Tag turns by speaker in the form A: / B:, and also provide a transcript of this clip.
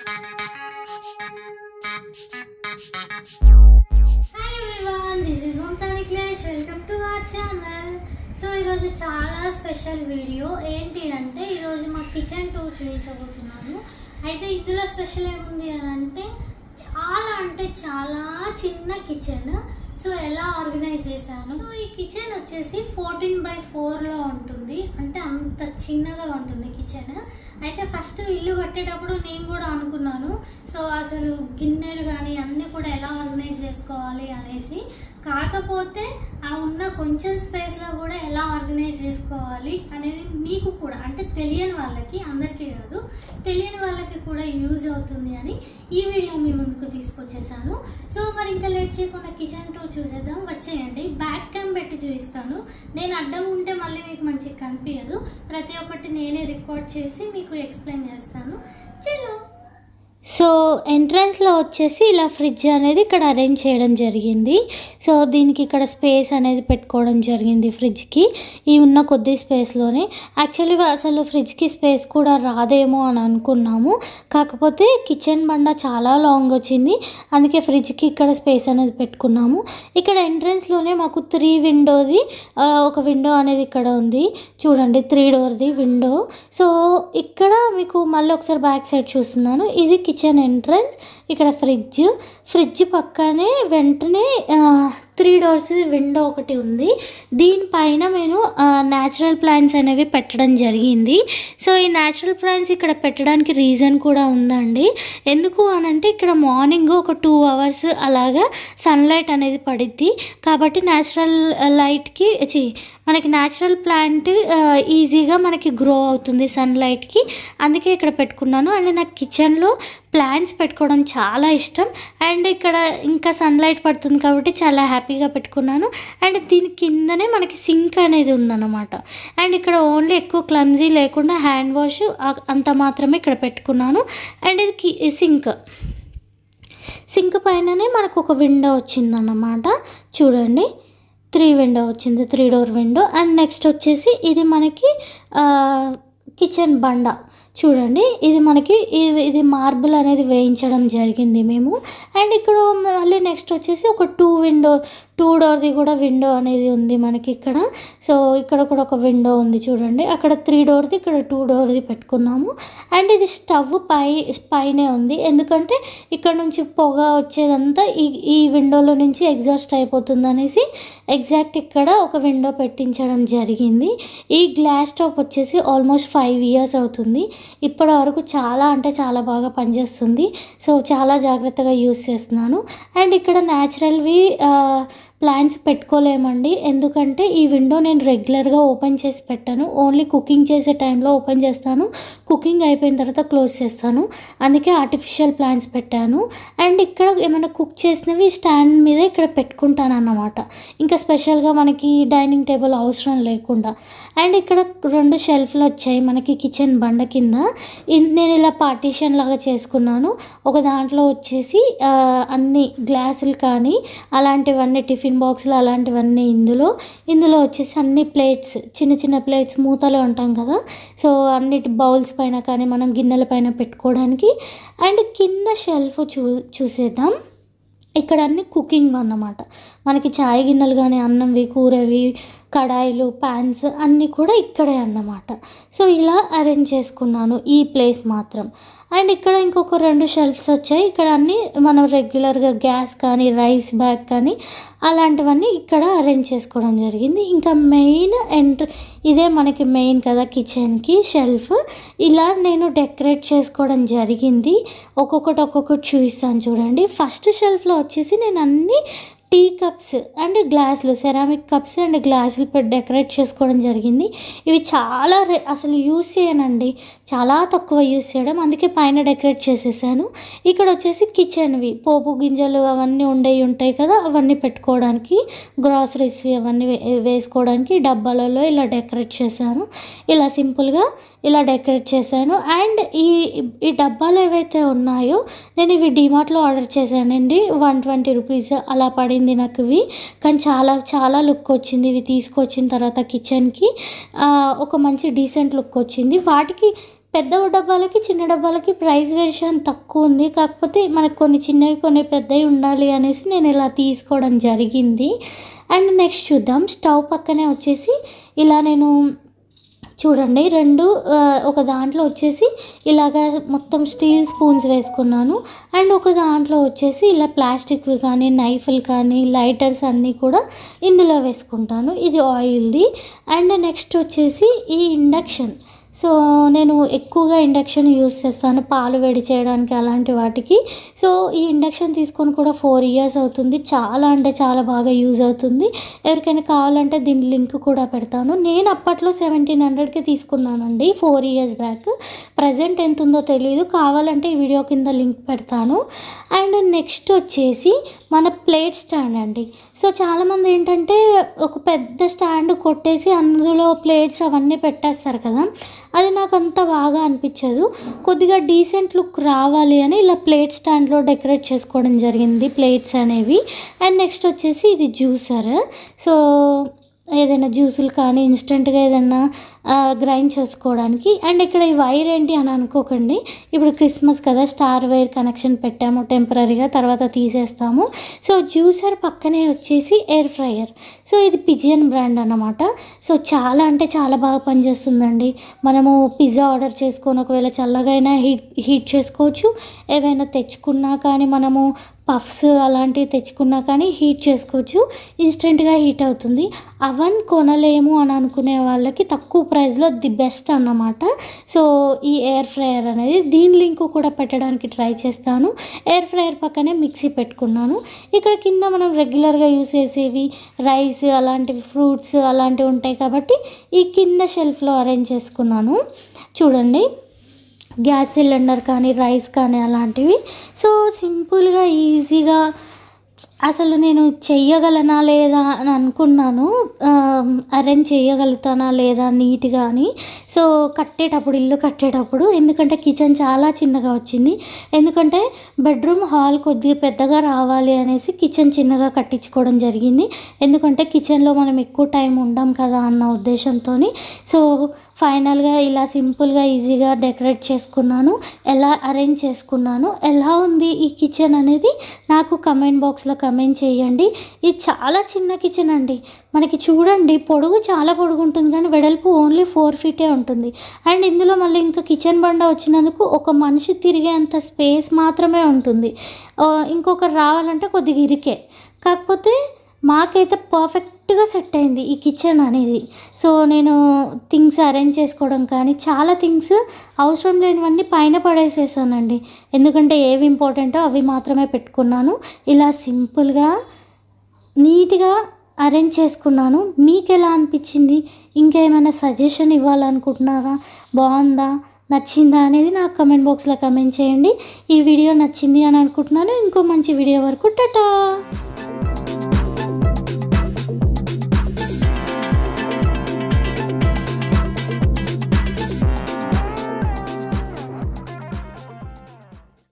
A: Hi everyone, this is Mamta Niklesh. Welcome to our channel. So ఈరోజు చాలా special video ఏంటి అంటే ఈరోజు మా కిచెన్ టూర్ చూపించబోతున్నాను. అయితే ఇందులో స్పెషల్ ఏముంది అని అంటే చాలా చిన్న కిచెన్. సో ఎలా ఆర్గనైజ్ చేశాను. సో ఈ కిచెన్ వచ్చేసి 14x4లో ఉంటుంది, అంటే అంత చిన్నగా ఉంటుంది కిచెన్. అయితే ఫస్ట్ ఇల్లు కట్టేటప్పుడు నేను కూడా అనుకున్నాను, సో అసలు గిన్నెలు కానీ అన్నీ కూడా ఎలా ఆర్గనైజ్ చేసుకోవాలి అనేసి. కాకపోతే ఆ ఉన్న కొంచెం స్పేస్లో కూడా ఎలా ఆర్గనైజ్ చేసుకోవాలి అనేది మీకు కూడా, అంటే తెలియని వాళ్ళకి, అందరికీ కాదు తెలియని వాళ్ళకి కూడా యూజ్ అవుతుంది అని ఈ వీడియో మీ ముందుకు తీసుకొచ్చేసాను. సో మరి ఇంకా లేట్ చేయకుండా కిచెన్ టూర్ చూసేద్దాం, వచ్చేయండి. బ్యాక్ క్యామ్ పెట్టి చూపిస్తాను. నేను అడ్డం ఉంటే మళ్ళీ మీకు మంచిగా కనిపించదు. ప్రతి ఒక్కటి నేనే రికార్డ్ చేసి మీకు ఎక్స్ప్లెయిన్ చేస్తాను. చలో. సో ఎంట్రన్స్లో వచ్చేసి ఇలా ఫ్రిడ్జ్ అనేది ఇక్కడ అరేంజ్ చేయడం జరిగింది. సో దీనికి ఇక్కడ స్పేస్ అనేది పెట్టుకోవడం జరిగింది ఫ్రిడ్జ్కి, ఈ ఉన్న కొద్ది స్పేస్లోనే. యాక్చువల్లీ అసలు ఫ్రిడ్జ్కి స్పేస్ కూడా రాదేమో అని అనుకున్నాము, కాకపోతే కిచెన్ బండ చాలా లాంగ్ వచ్చింది, అందుకే ఫ్రిడ్జ్కి ఇక్కడ స్పేస్ అనేది పెట్టుకున్నాము. ఇక్కడ ఎంట్రన్స్లోనే మాకు 3 విండోది ఒక విండో అనేది ఇక్కడ ఉంది చూడండి, 3 డోర్ది విండో. సో ఇక్కడ మీకు మళ్ళీ ఒకసారి బ్యాక్ సైడ్ చూస్తున్నాను, ఇది కిచెన్ ఎంట్రన్స్. ఇక్కడ ఫ్రిడ్జ్ పక్కనే వెంటనే 3 డోర్స్ విండో ఒకటి ఉంది. దీనిపైన నేను న్యాచురల్ ప్లాంట్స్ అనేవి పెట్టడం జరిగింది. సో ఈ న్యాచురల్ ప్లాంట్స్ ఇక్కడ పెట్టడానికి రీజన్ కూడా ఉందండి. ఎందుకు అనంటే ఇక్కడ మార్నింగ్ ఒక 2 అవర్స్ అలాగా సన్లైట్ అనేది పడిద్ది, కాబట్టి న్యాచురల్ లైట్కి మనకి న్యాచురల్ ప్లాంట్ ఈజీగా మనకి గ్రో అవుతుంది సన్లైట్కి, అందుకే ఇక్కడ పెట్టుకున్నాను. అండ్ నాకు కిచెన్లో ప్లాంట్స్ పెట్టుకోవడం చాలా ఇష్టం, అండ్ ఇక్కడ ఇంకా సన్లైట్ పడుతుంది కాబట్టి చాలా హ్యాపీగా పెట్టుకున్నాను. అండ్ దీని కిందనే మనకి సింక్ అనేది ఉందన్నమాట. అండ్ ఇక్కడ ఓన్లీ ఎక్కువ క్లమ్జీ లేకుండా హ్యాండ్ వాష్ అంత మాత్రమే ఇక్కడ పెట్టుకున్నాను. అండ్ ఇది సింక్ పైననే మనకు ఒక విండో వచ్చిందన్నమాట చూడండి, 3 విండో వచ్చింది, 3 డోర్ విండో. అండ్ నెక్స్ట్ వచ్చేసి ఇది మనకి కిచెన్ బండ చూడండి, ఇది మనకి ఇది మార్బుల్ అనేది వేయించడం జరిగింది మేము. అండ్ ఇక్కడ మళ్ళీ నెక్స్ట్ వచ్చేసి ఒక 2 డోర్ది కూడా విండో అనేది ఉంది మనకి ఇక్కడ. సో ఇక్కడ కూడా ఒక విండో ఉంది చూడండి, అక్కడ 3 డోర్ది, ఇక్కడ 2 డోర్ది పెట్టుకున్నాము. అండ్ ఇది స్టవ్ పైనే ఉంది, ఎందుకంటే ఇక్కడ నుంచి పొగ వచ్చేదంతా ఈ విండోలో నుంచి ఎగ్జాస్ట్ అయిపోతుంది అనేసి ఎగ్జాక్ట్ ఇక్కడ ఒక విండో పెట్టించడం జరిగింది. ఈ గ్లాస్ టాప్ వచ్చేసి ఆల్మోస్ట్ 5 ఇయర్స్ అవుతుంది, ఇప్పటి వరకు చాలా బాగా పనిచేస్తుంది. సో చాలా జాగ్రత్తగా యూస్ చేస్తున్నాను. అండ్ ఇక్కడ న్యాచురల్వి ప్లాంట్స్ పెట్టుకోలేమండి, ఎందుకంటే ఈ విండో నేను రెగ్యులర్గా ఓపెన్ చేసి పెట్టాను, ఓన్లీ కుకింగ్ చేసే టైంలో ఓపెన్ చేస్తాను, కుకింగ్ అయిపోయిన తర్వాత క్లోజ్ చేస్తాను, అందుకే ఆర్టిఫిషియల్ ప్లాంట్స్ పెట్టాను. అండ్ ఇక్కడ ఏమైనా కుక్ చేసినవి స్టాండ్ మీద ఇక్కడ పెట్టుకుంటాను అన్నమాట, ఇంకా స్పెషల్గా మనకి డైనింగ్ టేబుల్ అవసరం లేకుండా. అండ్ ఇక్కడ 2 షెల్ఫ్లు వచ్చాయి మనకి కిచెన్ బండ కింద. నేను ఇలా పార్టీషన్ లాగా చేసుకున్నాను. ఒక దాంట్లో వచ్చేసి అన్ని గ్లాసులు కానీ అలాంటివన్నీ, టిఫిన్ బాక్సులు అలాంటివన్నీ ఇందులో వచ్చేసి అన్ని ప్లేట్స్, చిన్న ప్లేట్స్ మూతలు ఉంటాం కదా, సో అన్నిటి బౌల్స్ పైన కానీ మనం గిన్నెల పైన పెట్టుకోవడానికి. అండ్ కింద షెల్ఫ్ చూసేద్దాం, ఇక్కడ అన్ని కుకింగ్ అన్నమాట, మనకి చాయ్ గిన్నెలు కానీ అన్నంవి, కూరవి, కడాయిలు, ప్యాన్స్ అన్నీ కూడా ఇక్కడే అన్నమాట. సో ఇలా అరేంజ్ చేసుకున్నాను ఈ ప్లేస్ మాత్రం. అండ్ ఇక్కడ ఇంకొక 2 షెల్ఫ్స్ వచ్చాయి, ఇక్కడ అన్నీ మనం రెగ్యులర్గా గ్యాస్ కానీ రైస్ బ్యాగ్ కానీ అలాంటివన్నీ ఇక్కడ అరేంజ్ చేసుకోవడం జరిగింది. ఇంకా ఇదే మనకి మెయిన్ కదా కిచెన్కి షెల్ఫ్, ఇలా నేను డెకరేట్ చేసుకోవడం జరిగింది. ఒక్కొక్కటి చూపిస్తాను చూడండి. ఫస్ట్ షెల్ఫ్లో వచ్చేసి నేను అన్ని టీ కప్స్ అండ్ గ్లాసులు, సెరామిక్ కప్స్ అండ్ గ్లాసులు పెట్టి డెకరేట్ చేసుకోవడం జరిగింది. ఇవి చాలా అసలు యూస్ చేయనండి, చాలా తక్కువ యూస్ చేయడం, అందుకే పైన డెకరేట్ చేసేసాను. ఇక్కడ వచ్చేసి కిచెన్వి, పోపు గింజలు అవన్నీ ఉంటాయి కదా, అవన్నీ పెట్టుకోవడానికి, గ్రాసరీస్వి అవన్నీ వేసుకోవడానికి డబ్బాలలో ఇలా డెకరేట్ చేశాను. ఇలా సింపుల్గా ఇలా డెకరేట్ చేశాను. అండ్ ఈ డబ్బాలు ఏవైతే ఉన్నాయో నేను ఇవి డిమార్ట్లో ఆర్డర్ చేశానండి, 120 రూపీస్ అలా పడింది నాకు ఇవి. కానీ చాలా లుక్ వచ్చింది ఇవి తీసుకొచ్చిన తర్వాత కిచెన్కి, ఒక మంచి డీసెంట్ లుక్ వచ్చింది. వాటికి పెద్ద డబ్బాలకి చిన్న డబ్బాలకి ప్రైస్ వేరియేషన్ తక్కువ ఉంది. కాకపోతే మనకు కొన్ని చిన్నవి కొన్ని పెద్దవి ఉండాలి అనేసి నేను ఇలా తీసుకోవడం జరిగింది. అండ్ నెక్స్ట్ చూద్దాం. స్టవ్ పక్కనే వచ్చేసి ఇలా నేను చూడండి 2 ఒక దాంట్లో వచ్చేసి ఇలాగ మొత్తం స్టీల్ స్పూన్స్ వేసుకున్నాను. అండ్ ఒక దాంట్లో వచ్చేసి ఇలా ప్లాస్టిక్వి కానీ నైఫ్లు కానీ లైటర్స్ అన్నీ కూడా ఇందులో వేసుకుంటాను. ఇది ఆయిల్ది. అండ్ నెక్స్ట్ వచ్చేసి ఈ ఇండక్షన్. సో నేను ఎక్కువగా ఇండక్షన్ యూస్ చేస్తాను పాలు వేడి చేయడానికి అలాంటి వాటికి. సో ఈ ఇండక్షన్ తీసుకొని కూడా 4 ఇయర్స్ అవుతుంది. చాలా అంటే చాలా బాగా యూజ్ అవుతుంది. ఎవరికైనా కావాలంటే దీని లింక్ కూడా పెడతాను. నేను అప్పట్లో 1700కి తీసుకున్నానండి 4 ఇయర్స్ బ్యాక్. ప్రజెంట్ ఎంత ఉందో తెలియదు, కావాలంటే ఈ వీడియో కింద లింక్ పెడతాను. అండ్ నెక్స్ట్ వచ్చేసి మన ప్లేట్ స్టాండ్ అండి. సో చాలామంది ఏంటంటే ఒక పెద్ద స్టాండ్ కొట్టేసి అందులో ప్లేట్స్ అవన్నీ పెట్టేస్తారు కదా, అది నాకు అంత బాగా అనిపించదు. కొద్దిగా డీసెంట్ లుక్ రావాలి అని ఇలా ప్లేట్ స్టాండ్లో డెకరేట్ చేసుకోవడం జరిగింది ప్లేట్స్ అనేవి. అండ్ నెక్స్ట్ వచ్చేసి ఇది జ్యూసర్. సో ఏదైనా జ్యూసులు కానీ ఇన్స్టెంట్గా ఏదైనా గ్రైండ్ చేసుకోవడానికి. అండ్ ఇక్కడ ఈ వైర్ ఏంటి అని అనుకోకండి, ఇప్పుడు క్రిస్మస్ కదా స్టార్ వైర్ కనెక్షన్ పెట్టాము టెంపరీగా, తర్వాత తీసేస్తాము. సో జ్యూసర్ పక్కనే వచ్చేసి ఎయిర్ ఫ్రైయర్. సో ఇది పిజియన్ బ్రాండ్ అన్నమాట. సో చాలా అంటే చాలా బాగా పనిచేస్తుందండి. మనము పిజ్జా ఆర్డర్ చేసుకొని ఒకవేళ చల్లగా అయినా హీట్ చేసుకోవచ్చు. ఏవైనా తెచ్చుకున్నా కానీ మనము పఫ్స్ అలాంటివి తెచ్చుకున్నా కానీ హీట్ చేసుకోవచ్చు. ఇన్స్టెంట్గా హీట్ అవుతుంది. అవన్ కొనలేము అని అనుకునే వాళ్ళకి తక్కువ ప్రైస్లో ది బెస్ట్ అన్నమాట. సో ఈ ఎయిర్ ఫ్రైయర్ అనేది దీని లింక్ కూడా పెట్టడానికి ట్రై చేస్తాను. ఎయిర్ ఫ్రైయర్ పక్కనే మిక్సీ పెట్టుకున్నాను. ఇక్కడ కింద మనం రెగ్యులర్గా యూస్ చేసేవి రైస్ అలాంటివి ఫ్రూట్స్ అలాంటివి ఉంటాయి కాబట్టి ఈ కింద షెల్ఫ్లో అరేంజ్ చేసుకున్నాను. చూడండి గ్యాస్ సిలిండర్ కానీ రైస్ కానీ అలాంటివి. సో సింపుల్గా ఈజీగా అసలు నేను చెయ్యగలనా లేదా అని అనుకున్నాను, అరేంజ్ చేయగలుగుతానా లేదా నీట్గా అని. సో ఇల్లు కట్టేటప్పుడు ఎందుకంటే కిచెన్ చాలా చిన్నగా వచ్చింది. ఎందుకంటే బెడ్రూమ్ హాల్ కొద్దిగా పెద్దగా రావాలి అనేసి కిచెన్ చిన్నగా కట్టించుకోవడం జరిగింది. ఎందుకంటే కిచెన్లో మనం ఎక్కువ టైం ఉండం కదా అన్న ఉద్దేశంతో. సో ఫైనల్గా ఇలా సింపుల్గా ఈజీగా డెకరేట్ చేసుకున్నాను. ఎలా అరేంజ్ చేసుకున్నాను, ఎలా ఉంది ఈ కిచెన్ అనేది నాకు కమెంట్ బాక్స్లో కమెంట్ చేయండి. ఇది చాలా చిన్న కిచెన్ అండి. మనకి చూడండి పొడుగు చాలా పొడుగు ఉంటుంది కానీ వెడల్పు ఓన్లీ 4 ఫీటే ఉంటుంది. అండ్ ఇందులో మళ్ళీ ఇంకా కిచెన్ బండ వచ్చినందుకు ఒక మనిషి తిరిగేంత స్పేస్ మాత్రమే ఉంటుంది. ఇంకొకరు రావాలంటే కొద్దిగా ఇరికే. కాకపోతే మాకైతే పర్ఫెక్ట్గా సెట్ అయింది ఈ కిచెన్ అనేది. సో నేను థింగ్స్ అరేంజ్ చేసుకోవడం కానీ చాలా థింగ్స్ అవసరం లేనివన్నీ పైన పడేసేసానండి. ఎందుకంటే ఏవి ఇంపార్టెంటో అవి మాత్రమే పెట్టుకున్నాను. ఇలా సింపుల్గా నీట్గా అరేంజ్ చేసుకున్నాను. మీకు ఎలా అనిపించింది? ఇంకేమైనా సజెషన్ ఇవ్వాలనుకుంటున్నారా? బాగుందా నచ్చిందా అనేది నాకు కమెంట్ బాక్స్లో కమెంట్ చేయండి. ఈ వీడియో నచ్చింది అని అనుకుంటున్నాను. ఇంకో మంచి వీడియో వరకు టాటా.